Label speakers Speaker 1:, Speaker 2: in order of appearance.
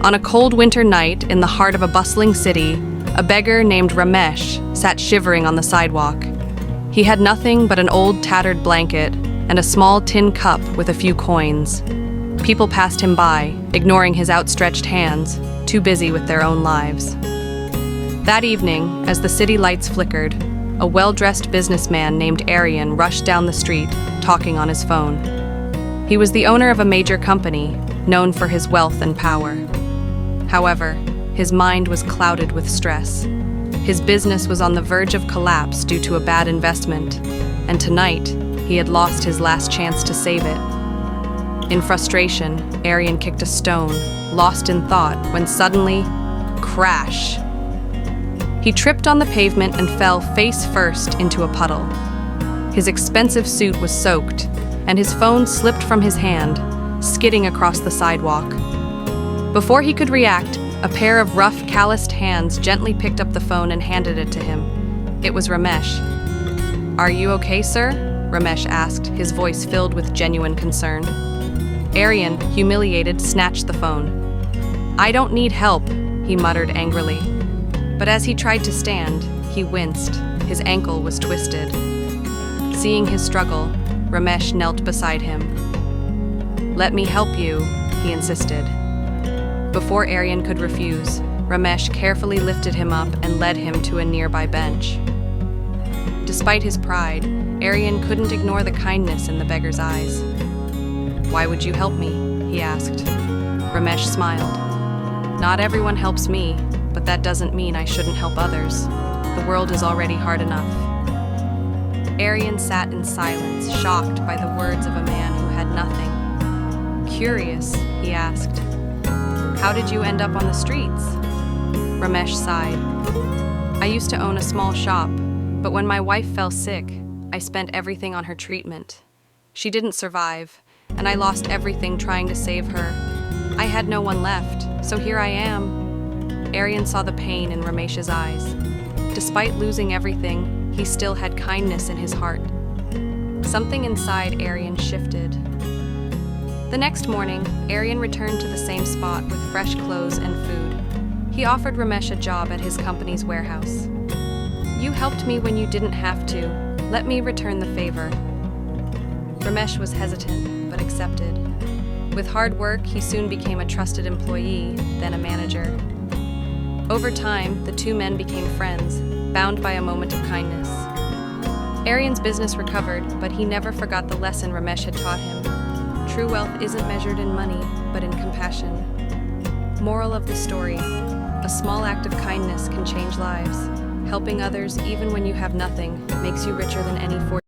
Speaker 1: On a cold winter night in the heart of a bustling city, a beggar named Ramesh sat shivering on the sidewalk. He had nothing but an old tattered blanket and a small tin cup with a few coins. People passed him by, ignoring his outstretched hands, too busy with their own lives. That evening, as the city lights flickered, a well-dressed businessman named Aryan rushed down the street, talking on his phone. He was the owner of a major company, known for his wealth and power. However, his mind was clouded with stress. His business was on the verge of collapse due to a bad investment, and tonight, he had lost his last chance to save it. In frustration, Aryan kicked a stone, lost in thought, when suddenly, crash! He tripped on the pavement and fell face first into a puddle. His expensive suit was soaked, and his phone slipped from his hand, skidding across the sidewalk. Before he could react, a pair of rough, calloused hands gently picked up the phone and handed it to him. It was Ramesh. "Are you okay, sir?" Ramesh asked, his voice filled with genuine concern. Aryan, humiliated, snatched the phone. "I don't need help," he muttered angrily. But as he tried to stand, he winced. His ankle was twisted. Seeing his struggle, Ramesh knelt beside him. "Let me help you," he insisted. Before Aryan could refuse, Ramesh carefully lifted him up and led him to a nearby bench. Despite his pride, Aryan couldn't ignore the kindness in the beggar's eyes. "Why would you help me?" he asked. Ramesh smiled. "Not everyone helps me, but that doesn't mean I shouldn't help others. The world is already hard enough." Aryan sat in silence, shocked by the words of a man who had nothing. Curious, he asked, "How did you end up on the streets?" Ramesh sighed. "I used to own a small shop, but when my wife fell sick, I spent everything on her treatment. She didn't survive, and I lost everything trying to save her. I had no one left, so here I am." Aryan saw the pain in Ramesh's eyes. Despite losing everything, he still had kindness in his heart. Something inside Aryan shifted. The next morning, Aryan returned to the same spot with fresh clothes and food. He offered Ramesh a job at his company's warehouse. "You helped me when you didn't have to. Let me return the favor." Ramesh was hesitant, but accepted. With hard work, he soon became a trusted employee, then a manager. Over time, the two men became friends, bound by a moment of kindness. Aryan's business recovered, but he never forgot the lesson Ramesh had taught him. True wealth isn't measured in money, but in compassion. Moral of the story: a small act of kindness can change lives. Helping others, even when you have nothing, makes you richer than any fortune.